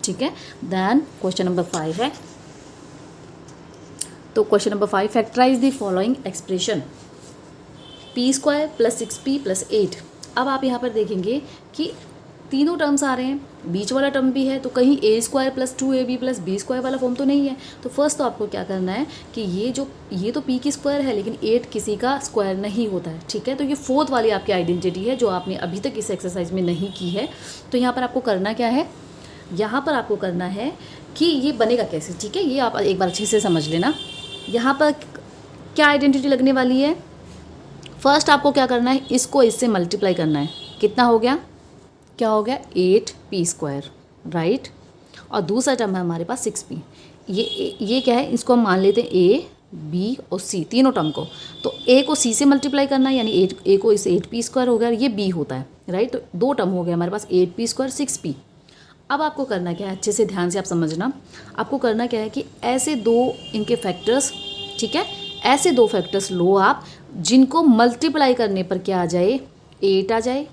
ठीक है। Then question number 5 है, तो question number 5, factorise the following expression p² + 6p + 8। अब आप यहाँ पर देखेंगे कि तीनों टर्म्स आ रहे हैं, बीच वाला टर्म भी है, तो कहीं a² + 2ab + b² वाला फॉर्म तो नहीं है। तो फर्स्ट तो आपको क्या करना है कि ये तो p की स्क्वायर है, लेकिन 8 किसी का स्क्वायर नहीं होता है, ठीक है। तो ये फोर्थ वाली आपकी आइडेंटिटी है जो आपने अभी तक इस एक्सरसाइज में नहीं की है। तो यहाँ पर आपको करना क्या है, यहाँ पर आपको करना है कि ये बनेगा कैसे, ठीक है। ये आप एक बार अच्छे से समझ लेना। यहाँ पर क्या आइडेंटिटी लगने वाली है, फर्स्ट आपको क्या करना है, इसको इससे मल्टीप्लाई करना है। कितना हो गया, क्या हो गया, 8p², राइट। और दूसरा टर्म है हमारे पास 6p। ये क्या है, इसको हम मान लेते हैं a, b और c, तीनों टर्म को। तो a को c से मल्टीप्लाई करना है, यानी a को इसे 8p² हो गया, ये b होता है, राइट। तो दो टर्म हो गए हमारे पास, 8p² 6p। अब आपको करना क्या है, अच्छे से ध्यान से आप समझना। आपको करना क्या है कि ऐसे दो इनके फैक्टर्स, ठीक है, ऐसे दो फैक्टर्स लो आप जिनको मल्टीप्लाई करने पर क्या आ जाए, 8 आ जाए,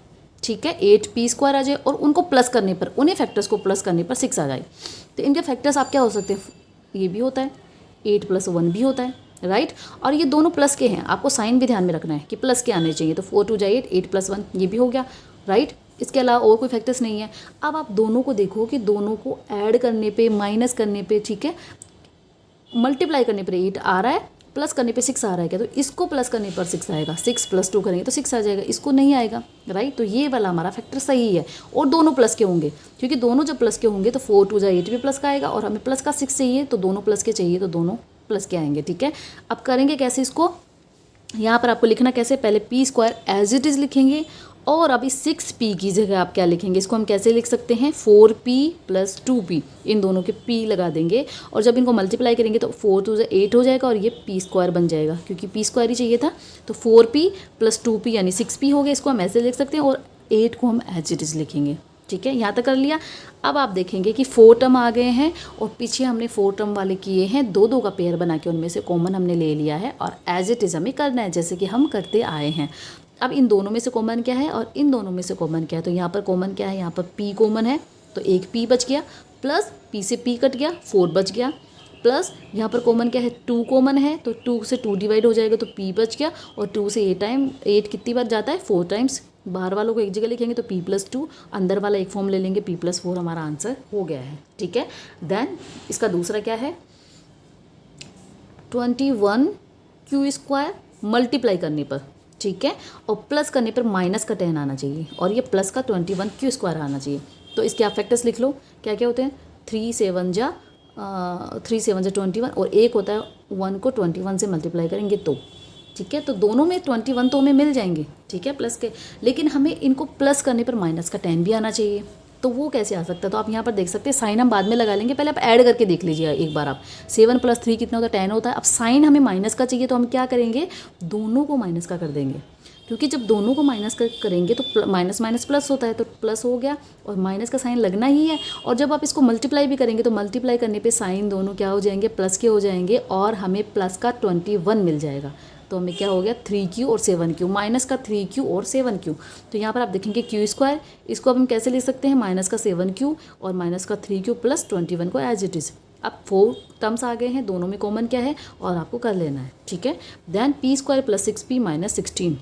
ठीक है, 8p² आ जाए, और उनको प्लस करने पर, उन्हीं फैक्टर्स को प्लस करने पर 6 आ जाए। तो इनके फैक्टर्स आप क्या हो सकते हैं, ये भी होता है, 8 + 1 भी होता है, राइट। और ये दोनों प्लस के हैं, आपको साइन भी ध्यान में रखना है कि प्लस के आने चाहिए। तो 4 × 2 = 8, 8 + 1 ये भी हो गया, राइट। इसके अलावा और कोई फैक्टर्स नहीं है। अब आप दोनों को देखो कि दोनों को ऐड करने पे, माइनस करने पे, ठीक है, मल्टीप्लाई करने पर 8 आ रहा है, प्लस करने पे 6 आ रहा है क्या, तो इसको प्लस करने पर 6 आएगा, 6 + 2 करेंगे तो 6 आ जाएगा, इसको नहीं आएगा, राइट। तो ये वाला हमारा फैक्टर सही है, और दोनों प्लस के होंगे, क्योंकि दोनों जब प्लस के होंगे तो 4 × 2 = 8 भी प्लस का आएगा, और हमें प्लस का 6 चाहिए, तो दोनों प्लस के चाहिए, तो दोनों प्लस के आएंगे, ठीक है। अब करेंगे कैसे इसको, यहाँ पर आपको लिखना कैसे, पहले p² एज इट इज़ लिखेंगे, और अभी 6p की जगह आप क्या लिखेंगे, इसको हम कैसे लिख सकते हैं, 4p + 2p, इन दोनों के p लगा देंगे, और जब इनको मल्टीप्लाई करेंगे तो 4 × 2 = 8 हो जाएगा, और ये p² बन जाएगा, क्योंकि p² ही चाहिए था। तो 4p + 2p यानी 6p हो गया, इसको हम ऐसे लिख सकते हैं, और 8 को हम एज इट इज़ लिखेंगे, ठीक है। यहाँ तक कर लिया। अब आप देखेंगे कि 4 टर्म आ गए हैं, और पीछे हमने 4 टर्म वाले किए हैं, 2 का पेयर बना के उनमें से कॉमन हमने ले लिया है, और एज इट इज़ हमें करना है जैसे कि हम करते आए हैं। अब इन दोनों में से कॉमन क्या है, और इन दोनों में से कॉमन क्या है, तो यहाँ पर कॉमन क्या है, यहाँ पर p कॉमन है, तो एक p बच गया, प्लस p से p कट गया, 4 बच गया, प्लस यहाँ पर कॉमन क्या है, 2 कॉमन है, तो 2 से 2 डिवाइड हो जाएगा, तो p बच गया, और 2 से 8 कितनी बार जाता है, 4 टाइम्स। बाहर वालों को एक जगह लिखेंगे तो p + 2, अंदर वाला एक फॉर्म ले लेंगे, p + 4 हमारा आंसर हो गया है, ठीक है। देन इसका दूसरा क्या है, 21q² मल्टीप्लाई करने पर, ठीक है, और प्लस करने पर माइनस का 10 आना चाहिए, और ये प्लस का 21q² आना चाहिए। तो इसके आप फैक्टर्स लिख लो, क्या क्या होते हैं, 3 7 जा 21, और एक होता है 1 को 21 से मल्टीप्लाई करेंगे तो, ठीक है। तो दोनों में 21 तो हमें मिल जाएंगे, ठीक है, प्लस के, लेकिन हमें इनको प्लस करने पर माइनस का 10 भी आना चाहिए। तो वो कैसे आ सकता है, तो आप यहाँ पर देख सकते हैं, साइन हम बाद में लगा लेंगे, पहले आप ऐड करके देख लीजिए एक बार आप। 7 + 3 कितना होता है, 10 होता है। अब साइन हमें माइनस का चाहिए, तो हम क्या करेंगे, दोनों को माइनस का कर देंगे, क्योंकि जब दोनों को माइनस करेंगे तो माइनस माइनस प्लस होता है, तो प्लस हो गया, और माइनस का साइन लगना ही है। और जब आप इसको मल्टीप्लाई भी करेंगे तो मल्टीप्लाई करने पे साइन दोनों क्या हो जाएंगे, प्लस के हो जाएंगे, और हमें प्लस का 21 मिल जाएगा। तो हमें क्या हो गया, 3q और 7q, माइनस का 3q और 7q। तो यहाँ पर आप देखेंगे q², इसको अब हम कैसे लिख सकते हैं, माइनस का 7q और माइनस का 3q + 21 को एज इट इज़। अब 4 टर्म्स आ गए हैं, दोनों में कॉमन क्या है, और आपको कर लेना है, ठीक है। देन p² + 6p - 16,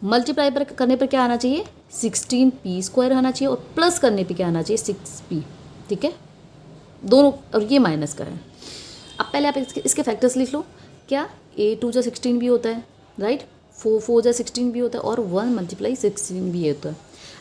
मल्टीप्लाई पर करने पर क्या आना चाहिए, 16p² आना चाहिए, और प्लस करने पे क्या आना चाहिए, 6p, ठीक है, दोनों, और ये माइनस का है। अब पहले आप इसके फैक्टर्स लिख लो, क्या, a 2 × 16 भी होता है, राइट, 4 4 × 16 भी होता है, और 1 × 16 भी होता है,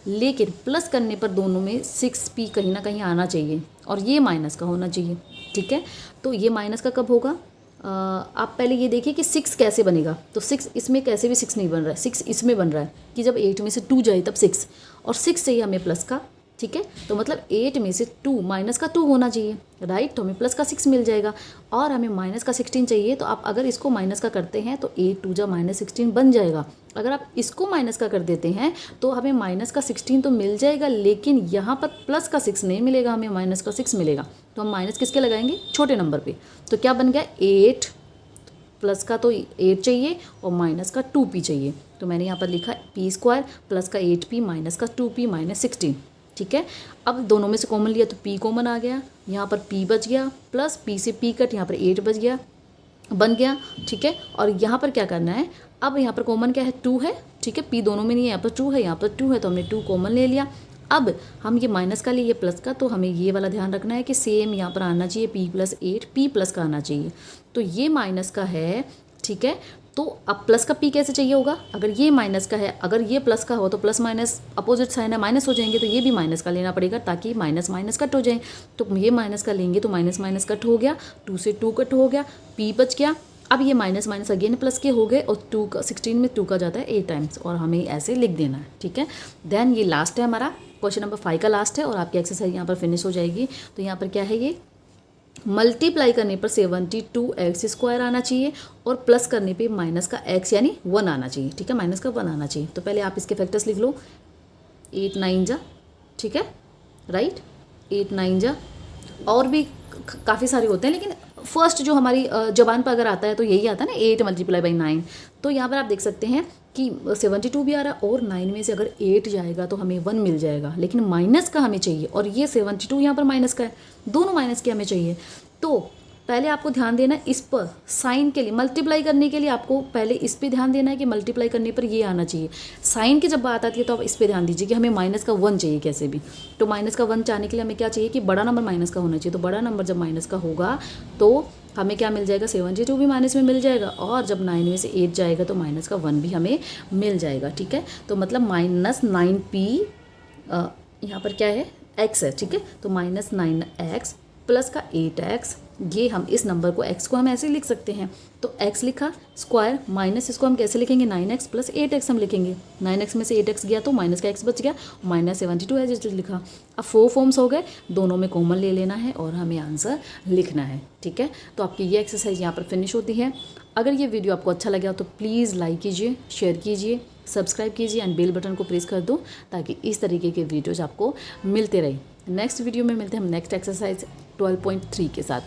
लेकिन प्लस करने पर दोनों में 6p कहीं ना कहीं आना चाहिए, और ये माइनस का होना चाहिए, ठीक है। तो ये माइनस का कब होगा, आप पहले ये देखिए कि 6 कैसे बनेगा, तो 6 इसमें कैसे भी 6 नहीं बन रहा है, 6 इसमें बन रहा है कि जब 8 में से 2 जाए तब 6, और 6 चाहिए हमें प्लस का, ठीक है। तो मतलब 8 में से 2 माइनस का 2 होना चाहिए, राइट, तो हमें प्लस का 6 मिल जाएगा, और हमें माइनस का 16 चाहिए। तो आप अगर इसको माइनस का करते हैं तो 8 2 जा -16 बन जाएगा। अगर आप इसको माइनस का कर देते हैं तो हमें माइनस का 16 तो मिल जाएगा, लेकिन यहाँ पर प्लस का 6 नहीं मिलेगा, हमें माइनस का 6 मिलेगा। तो हम माइनस किसके लगाएंगे, छोटे नंबर पे। तो क्या बन गया, 8 प्लस का तो 8 चाहिए और माइनस का 2p चाहिए। तो मैंने यहाँ पर लिखा p² प्लस का 8p माइनस का 2p -16, ठीक है। अब दोनों में से कॉमन लिया तो p कॉमन आ गया, यहाँ पर p बच गया, प्लस p से p कट, यहाँ पर 8 बन गया, ठीक है। और यहाँ पर क्या करना है, अब यहाँ पर कॉमन क्या है, 2 है, ठीक है। p दोनों में नहीं है, यहाँ पर 2 है, यहाँ पर 2 है, तो हमने 2 कॉमन ले लिया। अब हम ये माइनस का लिए, ये प्लस का, तो हमें ये वाला ध्यान रखना है कि सेम यहाँ पर आना चाहिए p + 8, p प्लस का आना चाहिए। तो ये माइनस का है, ठीक है। तो अब प्लस का p कैसे चाहिए होगा, अगर ये माइनस का है, अगर ये प्लस का हो तो प्लस माइनस अपोजिट साइन है, माइनस हो जाएंगे, तो ये भी माइनस का लेना पड़ेगा ताकि माइनस माइनस कट हो जाए। तो ये माइनस का लेंगे तो माइनस माइनस कट हो गया, 2 से 2 कट हो गया, p बच गया। अब ये माइनस माइनस अगेन प्लस के हो गए, और 2 का 16 में 2 का जाता है 8 टाइम्स, और हमें ऐसे लिख देना है, ठीक है। देन ये लास्ट है हमारा क्वेश्चन नंबर 5 का लास्ट है, और आपकी एक्सरसाइज यहाँ पर फिनिश हो जाएगी। तो यहाँ पर क्या है, ये मल्टीप्लाई करने पर 72x² आना चाहिए, और प्लस करने पे माइनस का x यानी 1 आना चाहिए, ठीक है, माइनस का 1 आना चाहिए। तो पहले आप इसके फैक्टर्स लिख लो, 8 9 जा, ठीक है, राइट, 8 9 जा, और भी काफ़ी सारे होते हैं, लेकिन फर्स्ट जो हमारी जबान पर अगर आता है तो यही आता है ना, 8 × 9। तो यहाँ पर आप देख सकते हैं कि 72 भी आ रहा है, और 9 में से अगर 8 जाएगा तो हमें 1 मिल जाएगा, लेकिन माइनस का हमें चाहिए, और ये 72 यहाँ पर माइनस का है, दोनों माइनस के हमें चाहिए। तो पहले आपको ध्यान देना है इस पर, साइन के लिए, मल्टीप्लाई करने के लिए आपको पहले इस पे ध्यान देना है कि मल्टीप्लाई करने पर ये आना चाहिए। साइन की जब बात आती है तो आप इस पे ध्यान दीजिए कि हमें माइनस का 1 चाहिए कैसे भी। तो माइनस का 1 चाहने के लिए हमें क्या चाहिए कि बड़ा नंबर माइनस का होना चाहिए। तो बड़ा नंबर जब माइनस का होगा तो हमें क्या मिल जाएगा, 72 भी माइनस में मिल जाएगा, और जब 9 में से 8 जाएगा तो माइनस का 1 भी हमें मिल जाएगा, ठीक है। तो मतलब -9p यहाँ पर क्या है, x है, ठीक है। तो -9x प्लस का 8x, ये हम इस नंबर को x को हम ऐसे लिख सकते हैं। तो x लिखा स्क्वायर, माइनस इसको हम कैसे लिखेंगे, 9x प्लस 8x हम लिखेंगे। 9x में से 8x गया तो माइनस का x बच गया, -72 है जिस लिखा। अब 4 फॉर्म्स हो गए, दोनों में कॉमन ले लेना है और हमें आंसर लिखना है, ठीक है। तो आपकी ये एक्सरसाइज यहाँ पर फिनिश होती है। अगर ये वीडियो आपको अच्छा लगा तो प्लीज़ लाइक कीजिए, शेयर कीजिए, सब्सक्राइब कीजिए एंड बेल बटन को प्रेस कर दो, ताकि इस तरीके के वीडियोज़ आपको मिलते रहे। नेक्स्ट वीडियो में मिलते हैं हम नेक्स्ट एक्सरसाइज 12.3 के साथ।